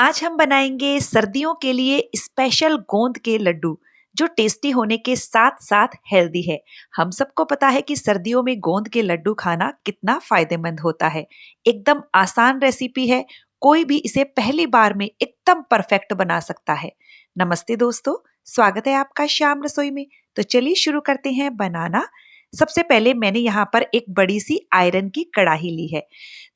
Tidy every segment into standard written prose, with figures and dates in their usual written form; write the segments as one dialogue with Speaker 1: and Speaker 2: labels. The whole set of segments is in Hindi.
Speaker 1: आज हम बनाएंगे सर्दियों के लिए स्पेशल गोंद के लड्डू जो टेस्टी होने के साथ साथ हेल्दी है। हम सबको पता है कि सर्दियों में गोंद के लड्डू खाना कितना फायदेमंद होता है। एकदम आसान रेसिपी है, कोई भी इसे पहली बार में एकदम परफेक्ट बना सकता है। नमस्ते दोस्तों, स्वागत है आपका श्याम रसोई में। तो चलिए शुरू करते हैं बनाना। सबसे पहले मैंने यहाँ पर एक बड़ी सी आयरन की कढ़ाई ली है।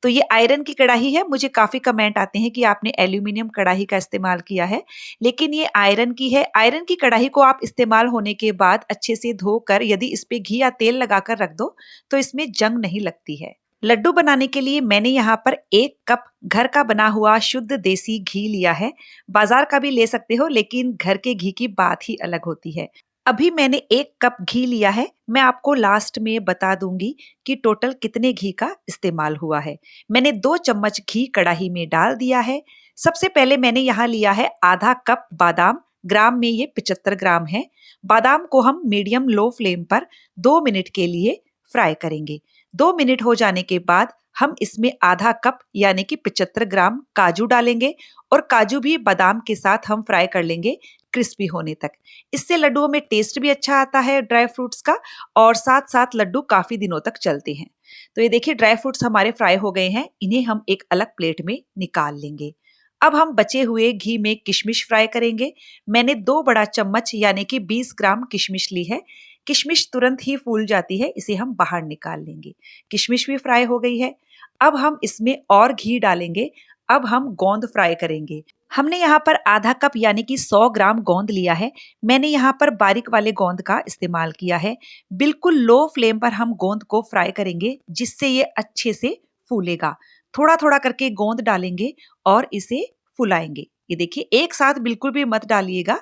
Speaker 1: तो ये आयरन की कढ़ाई है। मुझे काफ़ी कमेंट आते हैं कि आपने एल्यूमीनियम कढ़ाई का इस्तेमाल किया है, लेकिन ये आयरन की है। आयरन की कढ़ाई को आप इस्तेमाल होने के बाद अच्छे से धोकर यदि इस पे घी या तेल लगाकर रख दो तो इसमें जंग नहीं लगती है। लड्डू बनाने के लिए मैंने यहाँ पर 1 कप घर का बना हुआ शुद्ध देसी घी लिया है। बाजार का भी ले सकते हो, लेकिन घर के घी की बात ही अलग होती है। अभी मैंने 1 कप घी लिया है। मैं आपको लास्ट में बता दूंगी कि टोटल कितने घी का इस्तेमाल हुआ है। मैंने 2 चम्मच घी कढ़ाई में डाल दिया है। सबसे पहले मैंने यहाँ लिया है आधा कप बादाम। ग्राम में ये 75 ग्राम है। बादाम को हम मीडियम लो फ्लेम पर 2 मिनट के लिए फ्राई करेंगे। 2 मिनट हो जाने के बाद हम इसमें आधा कप यानी कि 75 ग्राम काजू डालेंगे और काजू भी बादाम के साथ हम फ्राई कर लेंगे क्रिस्पी होने तक। इससे लड्डुओं में टेस्ट भी अच्छा आता है ड्राई फ्रूट्स का, और साथ साथ लड्डू काफी दिनों तक चलते हैं। तो ये देखिए ड्राई फ्रूट्स हमारे फ्राई हो गए हैं। इन्हें हम एक अलग प्लेट में निकाल लेंगे। अब हम बचे हुए घी में किशमिश फ्राई करेंगे। मैंने 2 बड़ा चम्मच यानी कि 20 ग्राम किशमिश ली है। किशमिश तुरंत ही फूल जाती है, इसे हम बाहर निकाल लेंगे। किशमिश भी फ्राई हो गई है। अब हम इसमें और घी डालेंगे। अब हम गोंद फ्राई करेंगे। हमने यहाँ पर आधा कप यानी कि 100 ग्राम गोंद लिया है। मैंने यहाँ पर बारीक वाले गोंद का इस्तेमाल किया है। बिल्कुल लो फ्लेम पर हम गोंद को फ्राई करेंगे, जिससे ये अच्छे से फूलेगा। थोड़ा थोड़ा करके गोंद डालेंगे और इसे फुलाएंगे। ये देखिए एक साथ बिल्कुल भी मत डालिएगा।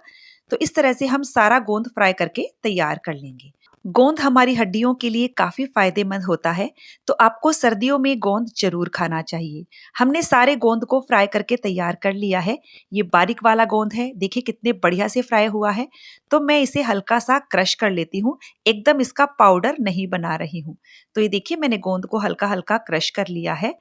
Speaker 1: तो इस तरह से हम सारा गोंद फ्राई करके तैयार कर लेंगे। गोंद हमारी हड्डियों के लिए काफी फायदेमंद होता है, तो आपको सर्दियों में गोंद जरूर खाना चाहिए। हमने सारे गोंद को फ्राई करके तैयार कर लिया है। ये बारीक वाला गोंद है, देखिए कितने बढ़िया से फ्राई हुआ है। तो मैं इसे हल्का सा क्रश कर लेती हूँ, एकदम इसका पाउडर नहीं बना रही हूँ। तो ये देखिए मैंने गोंद को हल्का हल्का क्रश कर लिया है।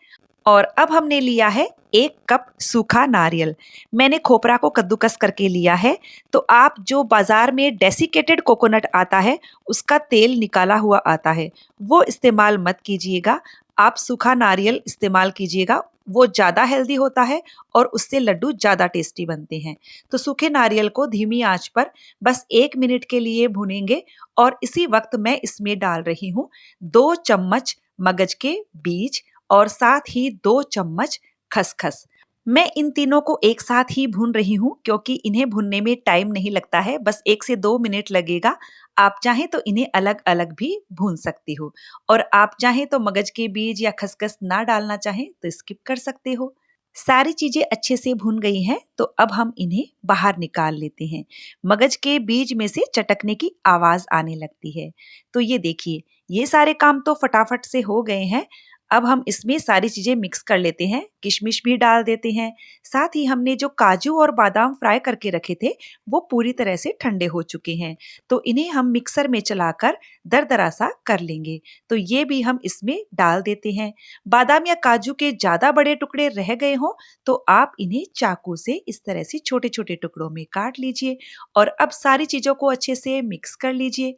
Speaker 1: और अब हमने लिया है 1 कप सूखा नारियल। मैंने खोपरा को कद्दूकस करके लिया है। तो आप जो बाजार में डेसिकेटेड कोकोनट आता है, उसका तेल निकाला हुआ आता है, वो इस्तेमाल मत कीजिएगा। आप सूखा नारियल इस्तेमाल कीजिएगा, वो ज़्यादा हेल्दी होता है और उससे लड्डू ज़्यादा टेस्टी बनते हैं। तो सूखे नारियल को धीमी आंच पर बस 1 मिनट के लिए भूनेंगे। और इसी वक्त मैं इसमें डाल रही हूँ 2 चम्मच मगज के बीज और साथ ही 2 चम्मच खसखस। मैं इन तीनों को एक साथ ही भून रही हूँ, क्योंकि इन्हें भूनने में टाइम नहीं लगता है, बस 1 से 2 मिनट लगेगा। आप चाहें तो इन्हें अलग अलग भी भून सकती हो, और आप चाहें तो मगज के बीज या खसखस ना डालना चाहें तो स्किप कर सकते हो। सारी चीजें अच्छे से भून गई हैं, तो अब हम इन्हें बाहर निकाल लेते हैं। मगज के बीज में से चटकने की आवाज आने लगती है। तो ये देखिए ये सारे काम तो फटाफट से हो गए हैं। अब हम इसमें सारी चीजें मिक्स कर लेते हैं। किशमिश भी डाल देते हैं। साथ ही हमने जो काजू और बादाम फ्राई करके रखे थे, वो पूरी तरह से ठंडे हो चुके हैं। तो इन्हें हम मिक्सर में चलाकर दरदरा सा कर लेंगे। तो ये भी हम इसमें डाल देते हैं। बादाम या काजू के ज्यादा बड़े टुकड़े रह गए हों तो आप इन्हें चाकू से इस तरह से छोटे छोटे टुकड़ों में काट लीजिए। और अब सारी चीजों को अच्छे से मिक्स कर लीजिए।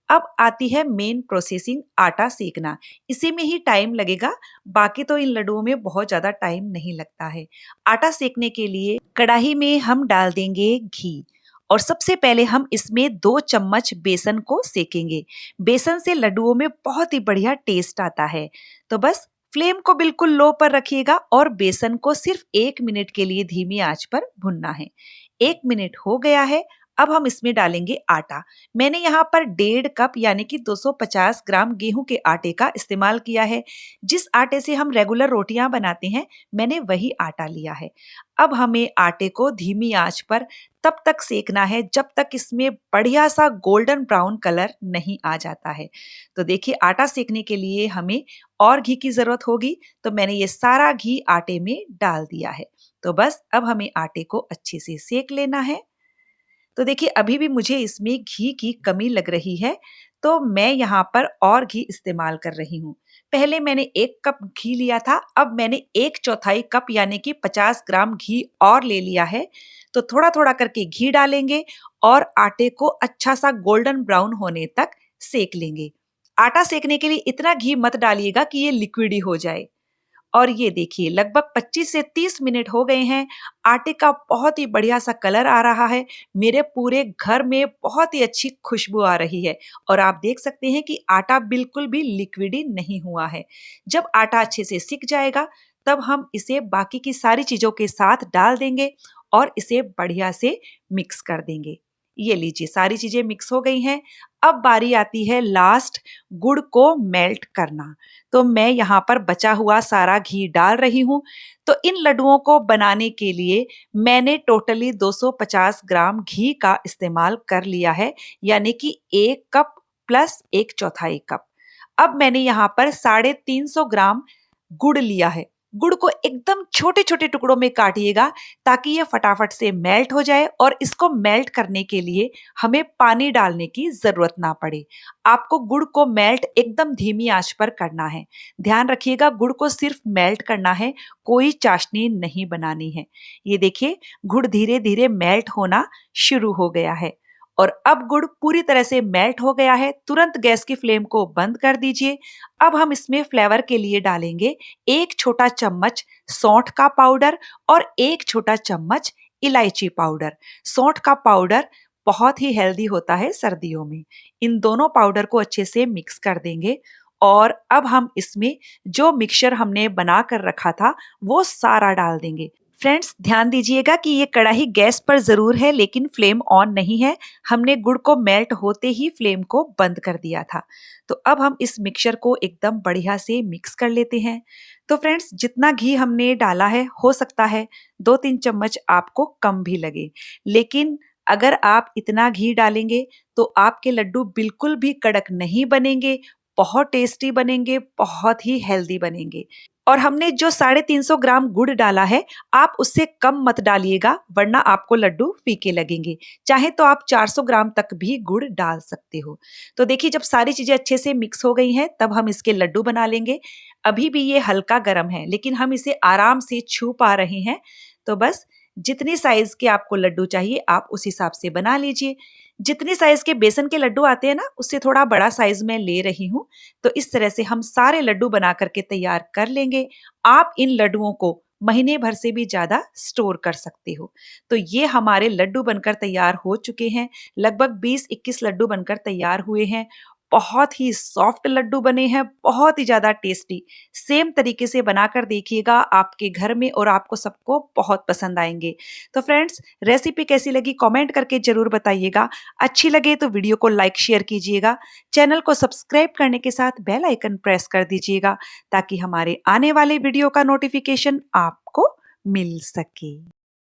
Speaker 1: अब आती है मेन प्रोसेसिंग, आटा सेकना। इसी में ही टाइम लगेगा, बाकी तो इन लड्डुओं में बहुत ज़्यादा टाइम नहीं लगता है। आटा सेकने के लिए कढ़ाई में हम डाल देंगे घी, और सबसे पहले हम इसमें 2 चम्मच बेसन को सेकेंगे। बेसन से लड्डुओं में बहुत ही बढ़िया टेस्ट आता है। तो बस फ्लेम को बिल्कुल लो पर रखिएगा और बेसन को सिर्फ 1 मिनट के लिए धीमी आंच पर भुनना है। 1 मिनट हो गया है। अब हम इसमें डालेंगे आटा। मैंने यहाँ पर 1.5 कप यानी कि 250 ग्राम गेहूं के आटे का इस्तेमाल किया है। जिस आटे से हम रेगुलर रोटियां बनाते हैं, मैंने वही आटा लिया है। अब हमें आटे को धीमी आंच पर तब तक सेकना है जब तक इसमें बढ़िया सा गोल्डन ब्राउन कलर नहीं आ जाता है। तो देखिए आटा सेकने के लिए हमें और घी की जरूरत होगी, तो मैंने ये सारा घी आटे में डाल दिया है। तो बस अब हमें आटे को अच्छे से सेक लेना है। तो देखिए अभी भी मुझे इसमें घी की कमी लग रही है, तो मैं यहाँ पर और घी इस्तेमाल कर रही हूँ। पहले मैंने 1 कप घी लिया था, अब मैंने 1/4 कप यानी कि 50 ग्राम घी और ले लिया है। तो थोड़ा-थोड़ा करके घी डालेंगे और आटे को अच्छा-सा गोल्डन ब्राउन होने तक सेक लेंगे। आटा सेकने के लिए इतना घी मत डालिएगा कि ये लिक्विडी हो जाए। और ये देखिए लगभग 25 से 30 मिनट हो गए हैं। आटे का बहुत ही बढ़िया सा कलर आ रहा है। मेरे पूरे घर में बहुत ही अच्छी खुशबू आ रही है और आप देख सकते हैं कि आटा बिल्कुल भी लिक्विडी नहीं हुआ है। जब आटा अच्छे से सिक जाएगा तब हम इसे बाकी की सारी चीज़ों के साथ डाल देंगे और इसे बढ़िया से मिक्स कर देंगे। ये लीजिए सारी चीज़ें मिक्स हो गई हैं। अब बारी आती है लास्ट गुड़ को मेल्ट करना। तो मैं यहाँ पर बचा हुआ सारा घी डाल रही हूँ। तो इन लड्डुओं को बनाने के लिए मैंने टोटली 250 ग्राम घी का इस्तेमाल कर लिया है, यानी कि 1 कप प्लस 1/4 कप। अब मैंने यहाँ पर 350 ग्राम गुड़ लिया है। गुड़ को एकदम छोटे-छोटे टुकड़ों में काटिएगा ताकि ये फटाफट से मेल्ट हो जाए और इसको मेल्ट करने के लिए हमें पानी डालने की ज़रूरत ना पड़े। आपको गुड़ को मेल्ट एकदम धीमी आँच पर करना है। ध्यान रखिएगा गुड़ को सिर्फ मेल्ट करना है, कोई चाशनी नहीं बनानी है। ये देखिए गुड़ धीरे-धीरे मेल्ट होना शुरू हो गया है और अब गुड़ पूरी तरह से मेल्ट हो गया है। तुरंत गैस की फ्लेम को बंद कर दीजिए। अब हम इसमें फ्लेवर के लिए डालेंगे 1 छोटा चम्मच सौंठ का पाउडर और 1 छोटा चम्मच इलायची पाउडर। सौंठ का पाउडर बहुत ही हेल्दी होता है सर्दियों में। इन दोनों पाउडर को अच्छे से मिक्स कर देंगे और अब हम इसमें जो मिक्सचर हमने बना कर रखा था वो सारा डाल देंगे। फ्रेंड्स ध्यान दीजिएगा कि ये कढ़ाई गैस पर ज़रूर है लेकिन फ्लेम ऑन नहीं है। हमने गुड़ को मेल्ट होते ही फ्लेम को बंद कर दिया था। तो अब हम इस मिक्सचर को एकदम बढ़िया से मिक्स कर लेते हैं। तो फ्रेंड्स जितना घी हमने डाला है हो सकता है 2-3 चम्मच आपको कम भी लगे। लेकिन अगर आप इतना घी डालेंगे तो आपके लड्डू बिल्कुल भी कड़क नहीं बनेंगे, बहुत टेस्टी बनेंगे, बहुत ही हेल्दी बनेंगे। और हमने जो 350 ग्राम गुड़ डाला है, आप उससे कम मत डालिएगा वरना आपको लड्डू फीके लगेंगे। चाहे तो आप 400 ग्राम तक भी गुड़ डाल सकते हो। तो देखिए जब सारी चीज़ें अच्छे से मिक्स हो गई हैं, तब हम इसके लड्डू बना लेंगे। अभी भी ये हल्का गरम है, लेकिन हम इसे आराम से छू पा रहे हैं। तो बस जितनी साइज़ के आपको लड्डू चाहिए, आप उस हिसाब से बना लीजिए। जितनी साइज़ के बेसन के लड्डू आते हैं ना, उससे थोड़ा बड़ा साइज़ मैं ले रही हूँ। तो इस तरह से हम सारे लड्डू बना करके तैयार कर लेंगे। आप इन लड्डुओं को महीने भर से भी ज़्यादा स्टोर कर सकते हो। तो ये हमारे लड्डू बनकर तैयार हो चुके हैं। लगभग 20-21 लड्डू बनकर तैयार हुए हैं। बहुत ही सॉफ्ट लड्डू बने हैं, बहुत ही ज़्यादा टेस्टी। सेम तरीके से बनाकर देखिएगा, आपके घर में और आपको सबको बहुत पसंद आएँगे। तो फ्रेंड्स रेसिपी कैसी लगी कमेंट करके ज़रूर बताइएगा। अच्छी लगे तो वीडियो को लाइक शेयर कीजिएगा। चैनल को सब्सक्राइब करने के साथ बेल आइकन प्रेस कर दीजिएगा ताकि हमारे आने वाले वीडियो का नोटिफिकेशन आपको मिल सके।